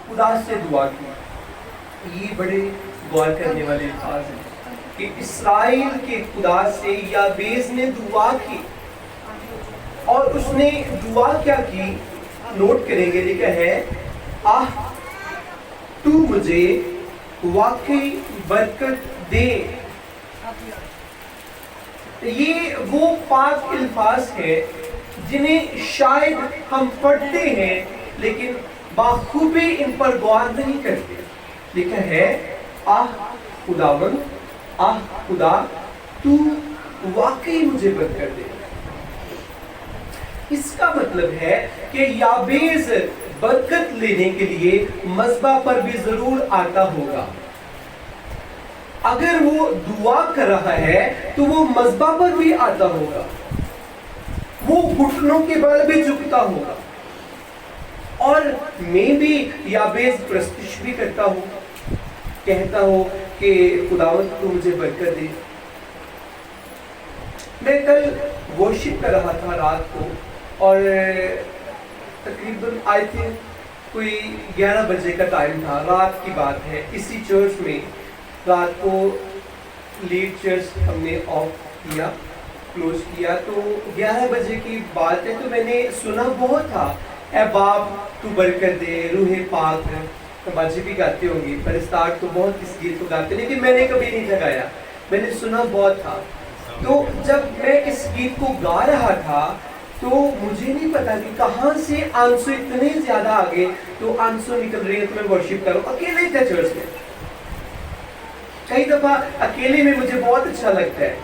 خدا سے دعا کی. یہ بڑے غور کرنے والے الفاظ ہیں کہ اسرائیل کے خدا سے یابیز نے دعا کی. اور اس نے دعا کیا کی نوٹ کریں گے. لکھا ہے تو مجھے واقعی برکت دے. یہ وہ پاک الفاظ ہیں جنہیں شاید ہم پڑھتے ہیں لیکن بخوبی ان پر غور نہیں کرتے. لکھا ہے خداوند خدا تو واقعی مجھے برکت دے. اس کا مطلب ہے کہ یابیز برکت لینے کے لیے مذبح پر بھی ضرور آتا ہوگا. اگر وہ دعا کر رہا ہے تو وہ مذبح پر بھی آتا ہوگا, وہ گھٹنوں کے بل بھی جھکتا ہوگا. اور میں بھی یابیز پرستش بھی کرتا ہوں, کہتا ہوں کہ خداوند تو مجھے برکت دے. میں کل ورشپ کر رہا تھا رات کو, اور تقریباً آئی تھنک کوئی 11 بجے کا ٹائم تھا, رات کی بات ہے. اسی چرچ میں رات کو لیڈ چرچ ہم نے آف کیا, کلوز کیا, تو 11 بجے کی بات ہے. تو میں نے سنا بہت تھا, اے باپ تو برکت دے, روح پاک. باجی بھی گاتے ہوں گے, پرستار تو بہت اس گیت کو گاتے, لیکن میں نے کبھی نہیں گایا, میں نے سنا بہت تھا. تو جب میں اس گیت کو گا رہا تھا تو مجھے نہیں پتا کہ کہاں سے آنسو اتنے زیادہ آگے, تو آنسو نکل رہے ہیں. تو میں ورشپ کروں, اکیلے تھا چرچ میں. کئی دفعہ اکیلے میں مجھے بہت اچھا لگتا ہے,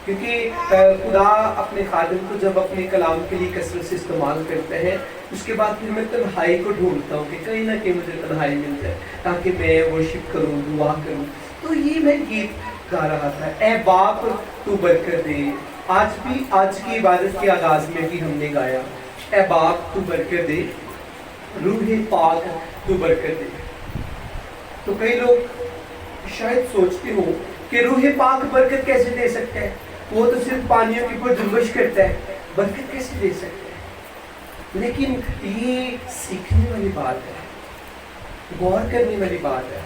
کیونکہ خدا اپنے خادم کو جب اپنے کلام کے لیے کثرت سے استعمال کرتے ہیں, اس کے بعد پھر میں تنہائی کو ڈھونڈتا ہوں کہ کہیں نہ کہیں مجھے تنہائی مل جائے تاکہ میں ورشپ کروں, دعا کروں. تو یہ میں گیت گا رہا تھا, اے باپ تو برکت دے. آج کی عبادت کے آغاز میں بھی ہم نے گایا, اے باپ تو برکت دے, روح پاک تو برکت دے. تو کئی لوگ شاید سوچتے ہو کہ روح پاک برکت کیسے دے سکتا ہے, وہ تو صرف پانیوں کے اوپر جنبش کرتا ہے, برکت کیسے دے سکتا ہے؟ لیکن یہ سیکھنے والی بات ہے, غور کرنے والی بات ہے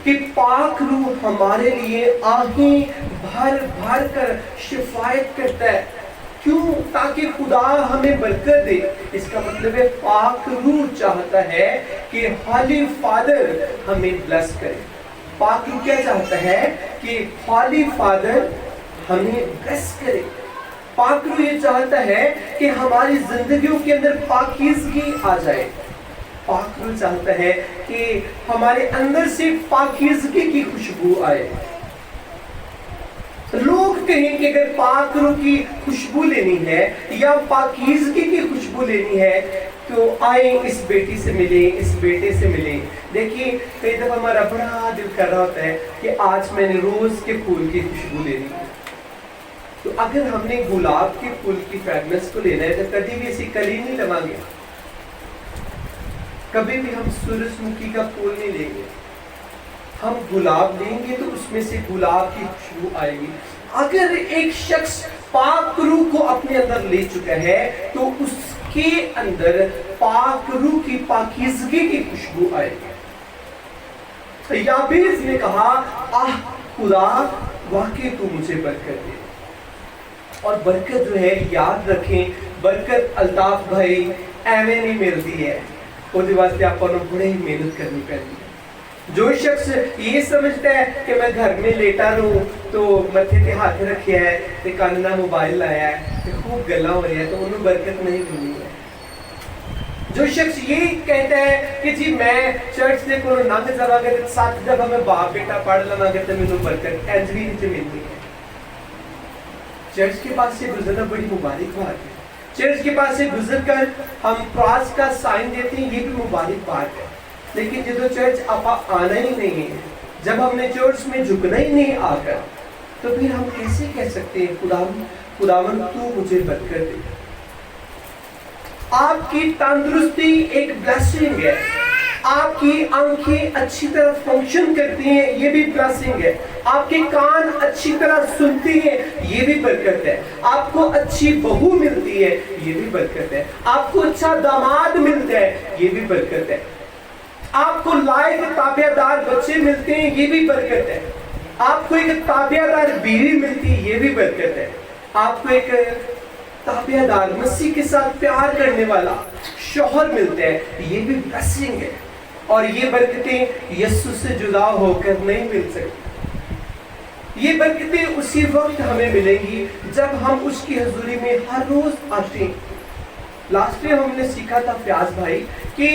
کہ پاک روح ہمارے لیے آہیں بھر بھر کر شفاعت کرتا ہے. کیوں؟ تاکہ خدا ہمیں برکت دے. اس کا مطلب ہے پاک روح چاہتا ہے کہ ہولی فادر ہمیں بلیس کرے. پاک روح کیا چاہتا ہے کہ ہولی فادر ہمیں بلیس کرے. پاک روح یہ چاہتا ہے کہ ہماری زندگیوں کے اندر پاکیزگی آ جائے. پاک روح چاہتا ہے کہ ہمارے اندر سے پاکیزگی کی خوشبو آئے. لوگ کہیں کہ اگر پاک روح کی خوشبو لینی ہے یا پاکیزگی کی خوشبو لینی ہے تو آئیں اس بیٹی سے ملیں, اس بیٹے سے ملیں. دیکھیے کئی دفعہ ہمارا بڑا دل کر رہا ہوتا ہے کہ آج میں نے روز کے پھول کی خوشبو لینی ہے. تو اگر ہم نے گلاب کے پھول کی فریگرنس کو لینا ہے تو کبھی بھی ایسی کلی نہیں لگا گے, کبھی بھی ہم سورج مکھی کا پھول نہیں لیں گے. ہم گلاب لیں گے تو اس میں سے گلاب کی خوشبو آئے گی. اگر ایک شخص پاک روح کو اپنے اندر لے چکا ہے تو اس کے اندر پاک روح کی پاکیزگی کی خوشبو آئے گی. یابیز نے کہا خدا واقعی تو مجھے برکت دے. اور برکت جو ہے یاد رکھیں, برکت الطاف بھائی ایویں نہیں ملتی ہے, وہ واسطے آپ کو بڑے ہی محنت کرنی پڑتی ہے. جو شخص یہ سمجھتا ہے کہ میں گھر میں لیٹا رہوں تو متھے تے ہاتھ رکھیا ہے تے کان نال موبائل لایا ہے تے خوب گلاں ہو رہی ہے تو انہوں برکت نہیں ملنی ہے. جو شخص یہ کہتا ہے کہ جی میں چرچ سے کو ننگ جاواں گا تے 7 دفعہ میں باپ بیٹا پڑھ لواں گا تے مینوں برکت انجوی نہیں ملنی ہے. چرچ کے پاس سے گزرنا بڑی مبارک بات ہے. چرچ کے پاس سے گزر کر ہم کراس کا سائن دیتے ہیں, یہ بھی مبارک بات ہے. لیکن جدو چرچ آپ آنا ہی نہیں ہے, جب ہم نے چرچ میں جھکنا ہی نہیں آ کر, تو پھر ہم کیسے کہہ سکتے ہیں خداوند تو مجھے برکت دے. آپ کی تندرستی ایک بلیسنگ ہے, آپ کی آنکھیں اچھی طرح فنکشن کرتی ہیں, یہ بھی بلیسنگ ہے. آپ کے کان اچھی طرح سنتی ہیں, یہ بھی برکت ہے. آپ کو اچھی بہو ملتی ہے, یہ بھی برکت ہے. آپ کو اچھا داماد ملتا ہے, یہ بھی برکت ہے. آپ کو لائق تابع دار بچے ملتے ہیں، یہ بھی برکت ہے۔ آپ کو ایک تابع دار بیوی ملتی ہے، یہ بھی برکت ہے۔ آپ کو ایک تابع دار مسیح کے ساتھ پیار کرنے والا شوہر ملتا ہے، یہ بھی بلیسنگ ہے۔ اور یہ برکتیں یسوع سے جدا ہو کر نہیں مل سکتی۔ یہ برکتیں اسی وقت ہمیں ملیں گی جب ہم اس کی حضوری میں ہر روز آتے ہیں۔ لاسٹ میں ہم نے سیکھا تھا فیاض بھائی کہ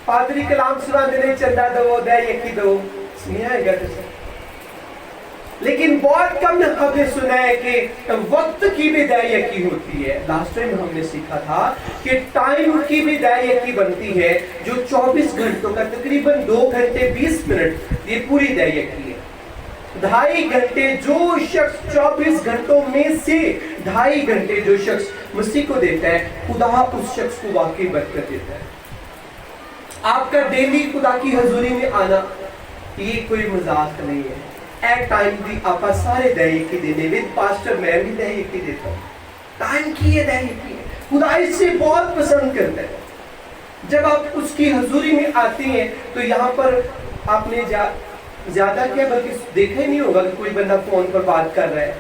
پادری کلام سنا دینے چندہ دو دے یکی دو، سنیا ہے گا جیسے، لیکن بہت کم ہم نے سنا ہے کہ وقت کی بھی دے یکی ہوتی ہے۔ لاسٹ ٹائم ہم نے سیکھا تھا کہ ٹائم کی بھی دے یکی بنتی ہے، جو 24 گھنٹوں کا تقریباً 2 گھنٹے 20 منٹ یہ پوری دے یکی ہے۔ 2.5 گھنٹے جو شخص 24 گھنٹوں میں سے 2.5 گھنٹے جو شخص مسیح کو دیتا ہے، خدا اس شخص کو واقعی برکت دیتا ہے۔ آپ کا ڈیلی خدا کی حضوری میں آنا یہ کوئی مذاق نہیں ہے۔ ایک ٹائم بھی آپ سارے دہی کی دینے وید پاسٹر میں بھی دہی کی دیتا ہوں، ٹائم کی ہے دہی کی ہے، خدا اس سے بہت پسند کرتا ہے۔ جب آپ اس کی حضوری میں آتے ہیں تو یہاں پر آپ نے زیادہ کیا بلکہ دیکھا ہی نہیں ہوگا کہ کوئی بندہ فون پر بات کر رہا ہے،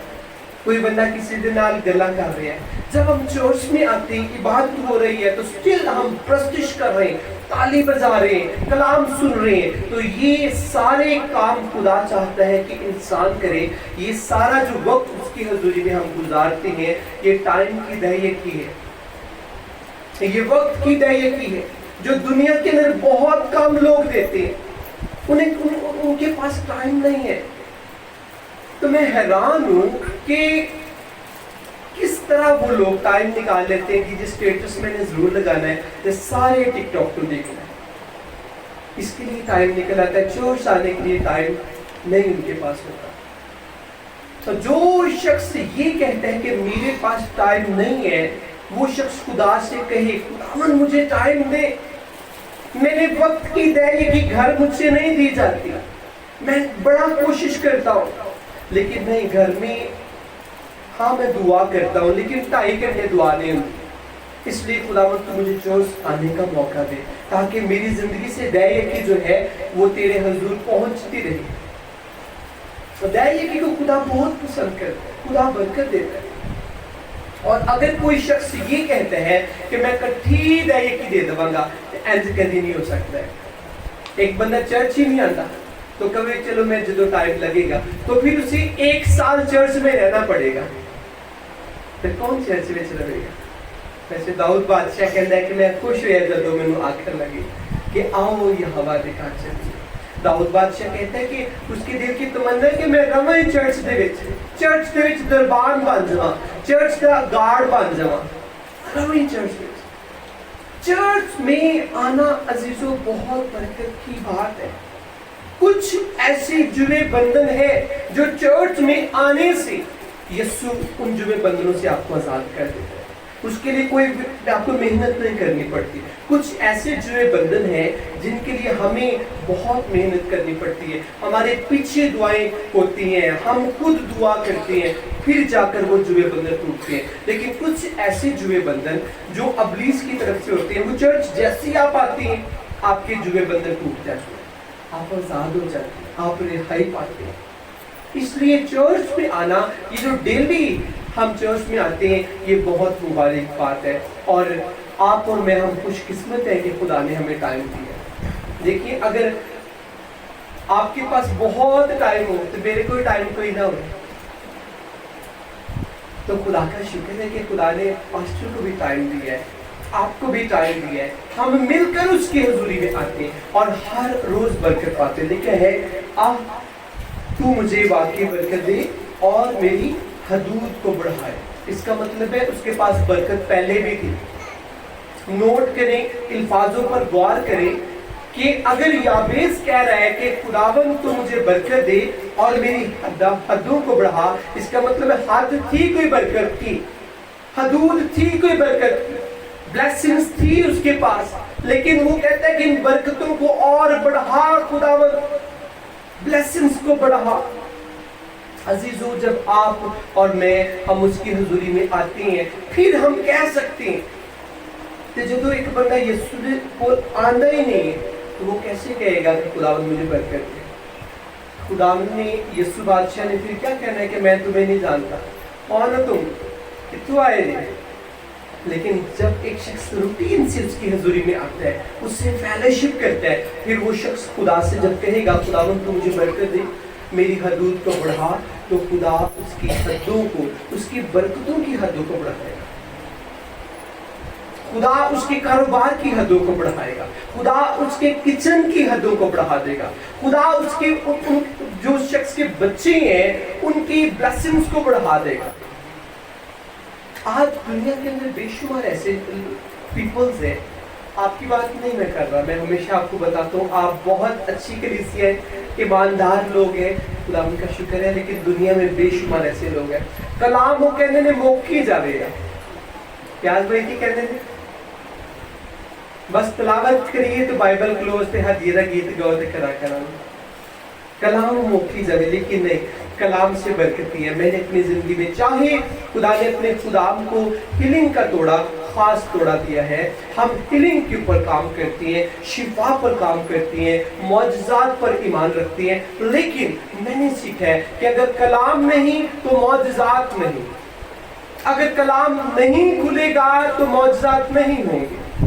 کوئی بندہ کسی دن نال گلا کر رہے ہیں۔ جب ہم چرچ میں آتے ہیں، عبادت ہو رہی ہے تو سٹل ہم پرستش کر رہے ہیں، تالی بجا رہے ہیں، کلام سن رہے ہیں۔ تو یہ سارے کام خدا چاہتا ہے کہ انسان کرے۔ یہ سارا جو وقت اس کی حضوری میں ہم گزارتے ہیں، یہ ٹائم کی دہیے کی ہے، یہ وقت کی دہیے کی ہے، جو دنیا کے اندر بہت کم لوگ دیتے ہیں۔ ان کے پاس ٹائم نہیں ہے۔ تو میں حیران ہوں کہ کس طرح وہ لوگ ٹائم نکال لیتے ہیں کہ جس اسٹیٹس میں نے ضرور لگانا ہے، یہ سارے ٹک ٹاک کو دیکھنا ہے، اس کے لیے ٹائم نکل آتا ہے، چورس آنے کے لیے ٹائم نہیں ان کے پاس ہوتا۔ تو جو شخص یہ کہتا ہے کہ میرے پاس ٹائم نہیں ہے، وہ شخص خدا سے کہے خداوند مجھے ٹائم دے، میں نے وقت کی دہلی کی گھر مجھ سے نہیں دی جاتی، میں بڑا کوشش کرتا ہوں لیکن نہیں، گھر میں ہاں میں دعا کرتا ہوں لیکن 2.5 گھنٹے دعا نہیں ہوتی، اس لیے خداوند تو مجھے چرچ آنے کا موقع دے تاکہ میری زندگی سے دہیے جو ہے وہ تیرے حضور پہنچتی رہے۔ دہیے کو خدا بہت پسند کرتا ہے، خدا برکت دیتا ہے۔ اور اگر کوئی شخص یہ کہتا ہے کہ میں کٹھی دہیے کی دے دوں گا، ایسا کبھی نہیں ہو سکتا ہے۔ ایک بندہ چرچ ہی نہیں آتا تو کبھی چلو میں جدو ٹائم لگے گا تو پھر اسے 1 سال چرچ میں رہنا پڑے گا، پھر کون چرچ میں رہے گا؟ ویسے داؤد بادشاہ کہتا ہے کہ میں خوش ہویا جدو میں آخر لگے کہ آؤ یہ ہوا دکھا چلے۔ داؤد بادشاہ کہتا ہے کہ اس کے دل کی تمنا ہے کہ میں رواں چرچ دے وچ دربان بن جاواں، چرچ دا گارڈ بن جاواں، رواں چرچ میں آنا عزیزوں بہت برکت کی بات ہے۔ کچھ ایسے جڑے بندھن ہیں جو چرچ میں آنے سے یسوع ان جڑے بندھنوں سے آپ کو آزاد کر دیتا ہے، اس کے لیے کوئی آپ کو محنت نہیں کرنی پڑتی۔ کچھ ایسے جڑے بندھن ہیں جن کے لیے ہمیں بہت محنت کرنی پڑتی ہے، ہمارے پیچھے دعائیں ہوتی ہیں، ہم خود دعا کرتے ہیں، پھر جا کر وہ جڑے بندھن ٹوٹتے ہیں۔ لیکن کچھ ایسے جڑے بندھن جو ابلیس کی طرف سے ہوتے ہیں، وہ چرچ جیسی آپ آتے ہیں آپ کے جڑے بندھن ٹوٹ جاتے ہیں، آپ آزاد ہو جاتے ہیں، آپ رہائی پاتے ہیں۔ اس لیے چرچ میں آنا، یہ جو ڈیلی ہم چرچ میں آتے ہیں، یہ بہت مبارک بات ہے، اور آپ اور میں ہم خوش قسمت ہیں کہ خدا نے ہمیں ٹائم دیا۔ دیکھیے اگر آپ کے پاس بہت ٹائم ہو تو میرے کوئی ٹائم کوئی نہ ہو تو خدا کا شکر ہے کہ خدا نے پاسٹر کو بھی ٹائم دیا ہے، آپ کو بھی ٹائم دیا ہے، ہم مل کر اس کی حضوری میں آتے ہیں اور ہر روز برکت پاتے ہیں۔ لکھا ہے تو مجھے واقعی برکت دے اور میری حدود کو بڑھائے۔ اس کا مطلب ہے اس کے پاس برکت پہلے بھی تھی۔ نوٹ کریں، الفاظوں پر غور کریں کہ اگر یابیس کہہ رہا ہے کہ خداوند تو مجھے برکت دے اور میری حدوں کو بڑھا، اس کا مطلب ہے حد تھی کوئی برکت کی، حدود تھی کوئی برکت کی، بلیسنگز تھی اس کے پاس، لیکن وہ کہتا ہے کہ ان برکتوں کو اور بڑھا خداوند، بلیسنگز کو بڑھا۔ عزیزو جب آپ اور میں ہم اس کی حضوری میں آتے ہیں، پھر ہم کہہ سکتے ہیں تو جدو ایک بندہ یسوع کو آندا ہی نہیں ہے تو وہ کیسے کہے گا کہ خداوند مجھے برکت دے؟ خداوند نے یسوع بادشاہ نے پھر کیا کہنا ہے کہ میں تمہیں نہیں جانتا، کون ہو تم، کتوں آئے نہیں؟ لیکن جب ایک شخص روٹین سے اس کی حضوری میں آتا ہے، اس سے فیلوشپ کرتا ہے، پھر وہ شخص خدا سے جب کہے گا خداوند تو مجھے برکت دے، میری حدود کو بڑھا، تو خدا اس کی حدوں کو، اس کی برکتوں کی حدوں کو بڑھائے گا، خدا اس کے کاروبار کی حدوں کو بڑھائے گا، خدا اس کے کچن کی حدوں کو بڑھا دے گا، خدا اس کے جو شخص کے بچے ہیں ان کی بلیسنگز کو بڑھا دے گا۔ آج دنیا کے اندر بے شمار ایسے پیپلز ہیں، آپ کی بات نہیں میں کر رہا، میں ہمیشہ آپ کو بتاتا ہوں آپ بہت اچھی کلیسیا ہے، ایماندار لوگ ہیں، خدا ان کا شکر ہے، لیکن دنیا میں بے شمار ایسے لوگ ہیں کلام وہ کہنے نے موقعی جاوے گا، پیاز بھائی کی کہنے نے بس تلاوت کریے تو بائبل کلوز تے حدیرہ گیت گاؤ تے کرا کرا، کلام موقعی جاوے، لیکن نہیں، کلام سے برکتی ہے۔ میں نے اپنی زندگی میں چاہے خدا نے اپنے خدام کو ہیلنگ کا توڑا خاص توڑا دیا ہے، ہم ہیلنگ کے اوپر کام کرتی ہیں، شفا پر کام کرتی ہیں، معجزات پر ایمان رکھتی ہیں، لیکن میں نے سیکھا ہے کہ اگر کلام نہیں تو معجزات نہیں، اگر کلام نہیں کھلے گا تو معجزات نہیں ہوں گے۔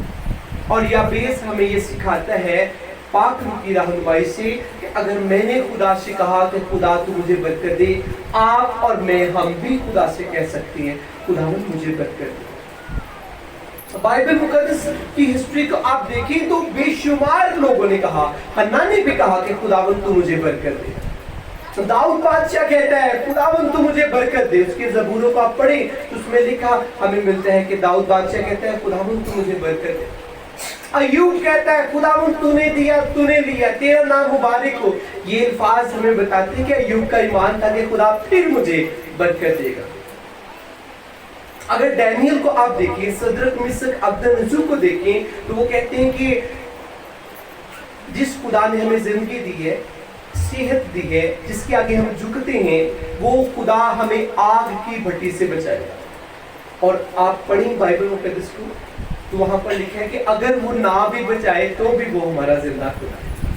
اور یابیس ہمیں یہ سکھاتا ہے پاک روح کی رہنمائی سے کہ اگر میں نے خدا سے کہا کہ خدا تو مجھے برکت دے، آپ اور میں ہم بھی خدا سے کہہ سکتے ہیں خداوند مجھے برکت دے۔ بائبل مقدس کی ہسٹری کو آپ دیکھیں تو بے شمار لوگوں نے کہا، حنا نے بھی کہا کہ خداوند تو مجھے برکت دے، داؤد بادشاہ کہتا ہے خداوند تو مجھے برکت دے، اس کے زبوروں کو آپ پڑھیں تو اس میں لکھا ہمیں ملتا ہے کہ داؤد بادشاہ کہتا ہے خداوند تو مجھے برکت دے، ایوب کہتا ہے خداوند تو نے دیا تو نے لیا، تیرا نام مبارک ہو۔ یہ الفاظ ہمیں بتاتے ہیں کہ ایوب کا ایمان تھا کہ خدا پھر مجھے برکت دے گا۔ اگر ڈینیل کو آپ دیکھیں، صدرک مسک عبدالنزو کو دیکھیں تو وہ کہتے ہیں کہ جس خدا نے ہمیں زندگی دی ہے، صحت دی ہے، جس کے آگے ہم جھکتے ہیں، وہ خدا ہمیں آگ کی بھٹی سے بچائے گا۔ اور آپ پڑھیں بائبل مقدس کو تو وہاں پر لکھا ہے کہ اگر وہ نہ بھی بچائے تو بھی وہ ہمارا زندہ خدا ہے۔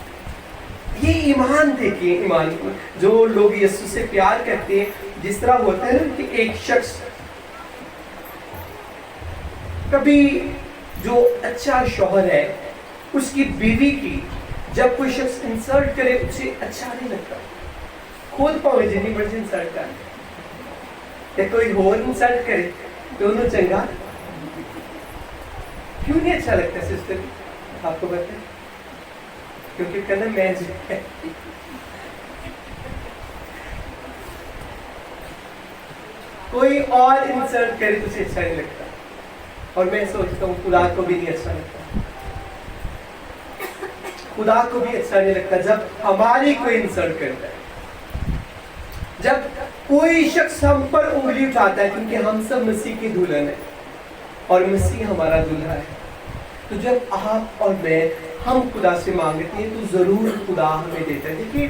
یہ ایمان دیکھیں، ایمان کو جو لوگ یسوع سے پیار کرتے ہیں، جس طرح ہوتا ہے نا کہ ایک شخص کبھی جو اچھا شوہر ہے اس کی بیوی کی جب کوئی شخص انسلٹ کرے اسے اچھا نہیں لگتا، خود پاوے جنی مرضی انسلٹ کرے، یا کوئی اور انسلٹ کرے تو انہوں چنگا کیوں نہیں اچھا لگتا ہے سسٹر؟ آپ کو بتائیں، کیونکہ کہنا میں کوئی اور انسلٹ کرے تو اسے اچھا نہیں لگتا، اور میں سوچتا ہوں خدا کو بھی نہیں اچھا لگتا، خدا کو بھی اچھا نہیں لگتا جب ہماری کوئی انسلٹ کرتا ہے، جب کوئی شخص ہم پر انگلی اٹھاتا ہے، کیونکہ ہم سب مسیح کی دلہن ہیں اور مسیح ہمارا دلہا ہے، تو جب آپ اور میں ہم خدا سے مانگتے ہیں تو ضرور خدا ہمیں دیتا ہے۔ دیکھیے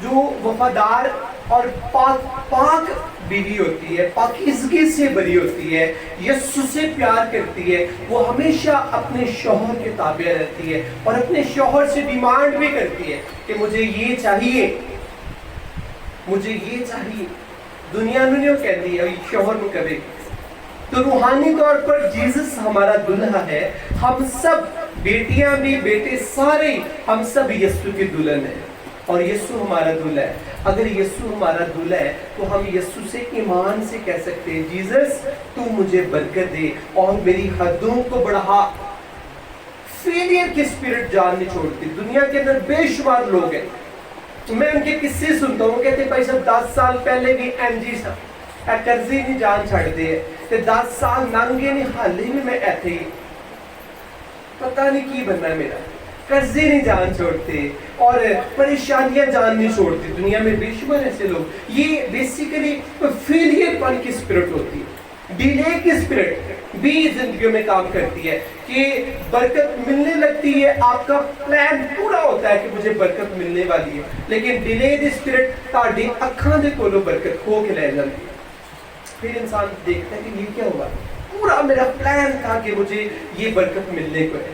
جو وفادار اور پاک بیوی ہوتی ہے، پاکیزگی سے بری ہوتی ہے، یسوع سے پیار کرتی ہے، وہ ہمیشہ اپنے شوہر کے تابع رہتی ہے اور اپنے شوہر سے ڈیمانڈ بھی کرتی ہے کہ مجھے یہ چاہیے، مجھے یہ چاہیے۔ دنیا میں نہیں کہتی ہے شوہر میں کرے، تو روحانی طور پر جیزس ہمارا دلہا ہے، ہم سب بیٹیاں بھی بیٹے سارے ہم سب یسوع کے دلہن ہیں، اور یسوع ہمارا دلہا ہے۔ اگر یسوع ہمارا دلہا ہے تو ہم یسوع سے ایمان سے کہہ سکتے ہیں جیزس تو مجھے برکت دے اور میری حدوں کو بڑھا۔ فیلئر کی اسپرٹ جان نہیں چھوڑتی، دنیا کے اندر بے شمار لوگ ہیں، میں ان کے قصے سنتا ہوں، کہتے ہیں بھائی صاحب 10 سال پہلے بھی این جی صاحب قرضی نہیں جان چھڑ دے تے 10 سال ننگے نہیں، حالے میں میں ایتھے ہی پتہ نہیں کی بننا میرا، قرضے نہیں جان چھوڑتے اور پریشانیاں جان نہیں چھوڑتی۔ دنیا میں بے شمار ایسے لوگ، یہ بیسیکلی فیلئر پن کی اسپرٹ ہوتی ہے، ڈیلے کی اسپرٹ بھی زندگیوں میں کام کرتی ہے کہ برکت ملنے لگتی ہے، آپ کا پلان پورا ہوتا ہے کہ مجھے برکت ملنے والی ہے، لیکن ڈیلے دی اسپرٹ تاڑی اکھاں دے کولو برکت کھو کے لے جاتی ہے۔ پھر انسان دیکھتا ہے کہ یہ کیا ہوا، پورا میرا پلان تھا کہ مجھے یہ برکت ملنے کو ہے،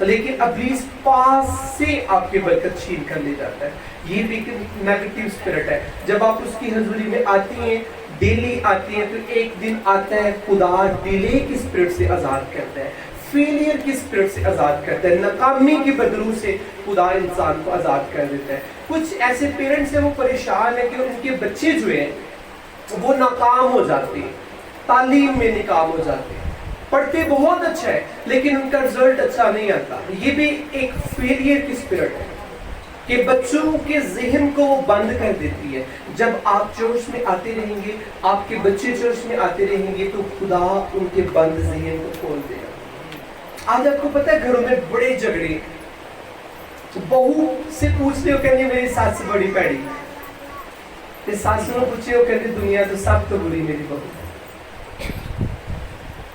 لیکن ابلیس پاس سے آپ کی برکت چھین کر لے جاتا ہے. یہ بھی ایک نیگیٹو اسپرٹ ہے. جب آپ اس کی حضوری میں آتی ہیں، ڈیلی آتی ہیں، تو ایک دن آتا ہے خدا ڈیلے کی اسپرٹ سے آزاد کرتا ہے، فیلئر کی اسپرٹ سے آزاد کرتا ہے، ناکامی کی بدرو سے خدا انسان کو آزاد کر دیتا ہے. کچھ ایسے پیرنٹس ہیں وہ پریشان ہیں کہ ان کے بچے جو ہیں وہ ناکام ہو جاتے ہیں، تعلیم میں ناکام ہو جاتے ہیں، پڑھتے بہت اچھا ہے لیکن ان کا رزلٹ اچھا نہیں آتا. یہ بھی ایک فیلئر کی اسپرٹ ہے کہ بچوں کے ذہن کو وہ بند کر دیتی ہے. جب آپ چرچ میں آتے رہیں گے، آپ کے بچے چرچ میں آتے رہیں گے، تو خدا ان کے بند ذہن کو کھول دے گا. آج آپ کو پتہ ہے گھروں میں بڑے جھگڑے، بہو سے پوچھتے ہو کہنے میری ساس سے بڑی پیڑی، پھر ساسوں نے پوچھے ہو کہتے دنیا تو سب تو بری میری بہو.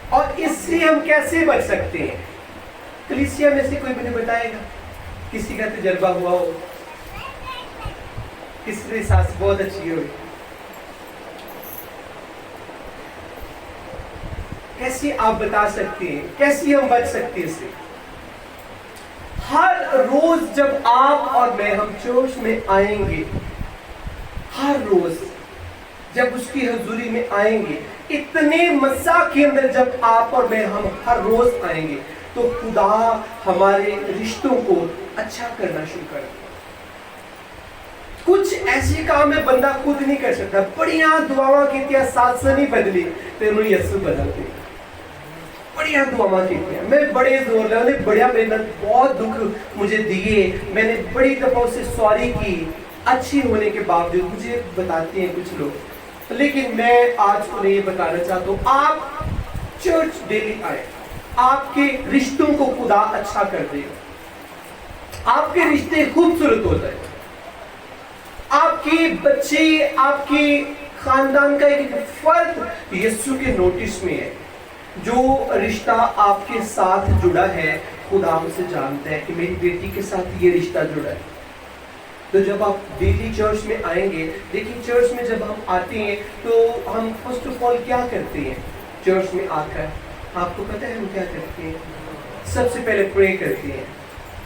اور اس سے ہم کیسے بچ سکتے ہیں؟ کلیسیا میں سے کوئی مجھے بتائے گا کسی کا تجربہ ہوا ہو، کس کی ساس بہت اچھی ہوئی؟ کیسے آپ بتا سکتے ہیں؟ کیسے ہم بچ سکتے ہیں اس سے؟ ہر روز جب آپ اور میں ہم چرچ میں آئیں گے، ہر روز جب اس کی حضوری میں آئیں گے، اتنے مسا کے اندر جب آپ اور میں ہم ہر روز آئیں گے، تو خدا ہمارے رشتوں کو اچھا کرنا شروع کر دے. کچھ ایسے کام ہے بندہ خود نہیں کر سکتا. بڑیاں دعاواں کیتیاں ساتھ سے نہیں بدلی تو انہوں یسو بدل دے. بڑیاں دعاواں کیتیاں، میں بڑے زور لگا، نے بڑیا محنت، بہت دکھ مجھے دیے، میں نے بڑی دفعہ اسے سوری کی، اچھی ہونے کے باوجود مجھے بتاتے ہیں کچھ لوگ. لیکن میں آج انہیں یہ بتانا چاہتا ہوں، آپ چرچ ڈیلی آئے، آپ کے رشتوں کو خدا اچھا کر دے، آپ کے رشتے خوبصورت ہو جائے، آپ کے بچے، آپ کے خاندان کا ایک فرد یسوع کے نوٹس میں ہے. جو رشتہ آپ کے ساتھ جڑا ہے، خدا اسے جانتا ہے کہ میری بیٹی کے ساتھ یہ رشتہ جڑا ہے. تو جب آپ ڈیلی چرچ میں آئیں گے، لیکن چرچ میں جب ہم آتے ہیں تو ہم فرسٹ آف آل کیا کرتے ہیں؟ چرچ میں آ کر آپ کو پتہ ہے ہم کیا کرتے ہیں؟ سب سے پہلے پرے کرتے ہیں،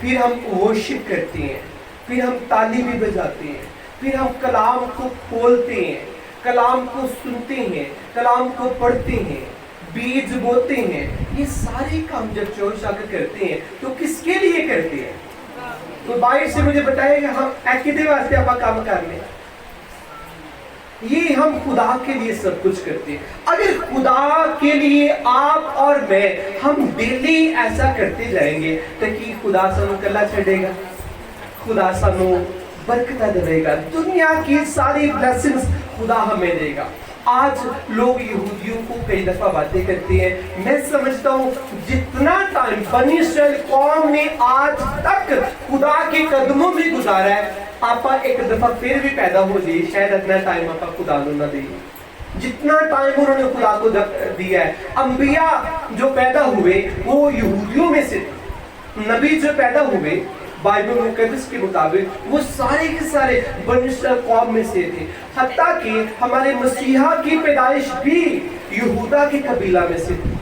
پھر ہم ورشپ کرتے ہیں، پھر ہم تالی بھی بجاتے ہیں، پھر ہم کلام کو کھولتے ہیں، کلام کو سنتے ہیں، کلام کو پڑھتے ہیں، بیج بوتے ہیں. یہ سارے کام جب چرچ آ کر کرتے ہیں تو کس کے لیے کرتے ہیں؟ تو باہر سے مجھے بتائے گا ہم ایکدے واسطے آپ کام کر لیں. یہ ہم خدا کے لیے سب کچھ کرتے ہیں. اگر خدا کے لیے آپ اور میں ہم ڈیلی ایسا کرتے جائیں گے تو کہ خدا سانو کلا چھڑے گا، خدا سانو برکتہ دے گا، دنیا کی ساری بلیسنگز خدا ہمیں دے گا. آج لوگ یہودیوں کو کئی دفعہ باتیں کرتے ہیں. میں سمجھتا ہوں جتنا ٹائم بنی اسرائیل قوم نے آج تک خدا کے قدموں میں گزارا ہے، آپا ایک دفعہ پھر بھی پیدا ہو جائے، شاید اتنا ٹائم آپا خدا نہ دے. جتنا ٹائم انہوں نے خدا کو دیا ہے. انبیاء جو پیدا ہوئے وہ یہودیوں میں سے، نبی جو پیدا ہوئے بائبل مقدس کے مطابق وہ سارے کے سارے بنی اسرائیل قوم میں سے تھے. حتیٰ کہ ہمارے مسیحا کی پیدائش بھی یہودا کے قبیلہ میں سے تھی.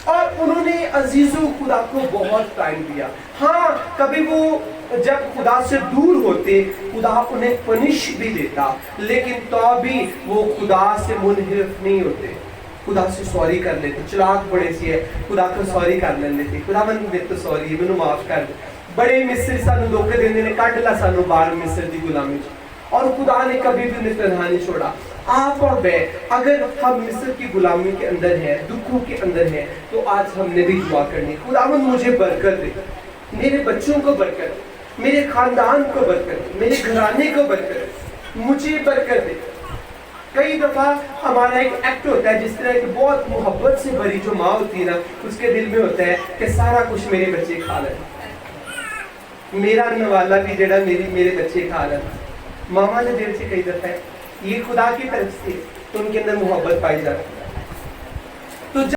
اور انہوں نے عزیزو خدا کو بہت ٹائم دیا. ہاں کبھی وہ جب خدا سے دور ہوتے خدا انہیں پنش بھی دیتا، لیکن تو بھی وہ خدا سے منحرف نہیں ہوتے، خدا سے سوری کر لیتے. چلاک بڑے سی ہے، خدا کو سوری کر لیتے، خدا من میں تو سوری ہے، مینوں معاف کر دے. بڑے مصری سانو دھوکے دیندے نے، کڈ لا سانو باہر مصر دی غلامی چ، اور خدا نے کبھی بھی انہیں تنہا نہیں چھوڑا. آپ اور میں اگر ہم مصر کی غلامی کے اندر ہیں، دکھوں کے اندر ہیں، تو آج ہم نے بھی دعا کرنی، خداوند مجھے برکت دے، میرے بچوں کو برکت دے، میرے خاندان کو برکت دے، میرے گھرانے کو برکت دے، مجھے برکت دے. کئی دفعہ ہمارا ایک ایکٹ ہوتا ہے جس طرح کہ بہت محبت سے بھری جو ماں ہوتی ہے نا، اس کے دل میں ہوتا ہے کہ سارا کچھ میرے بچے کھا لیں، میرا نوالا بھی جڑا میرے بچے کھا لیں. ماما نے دل سے کئی دفعہ یہ خدا کی طرف سے تو ان کے اندر محبت پائی جاتی ہے.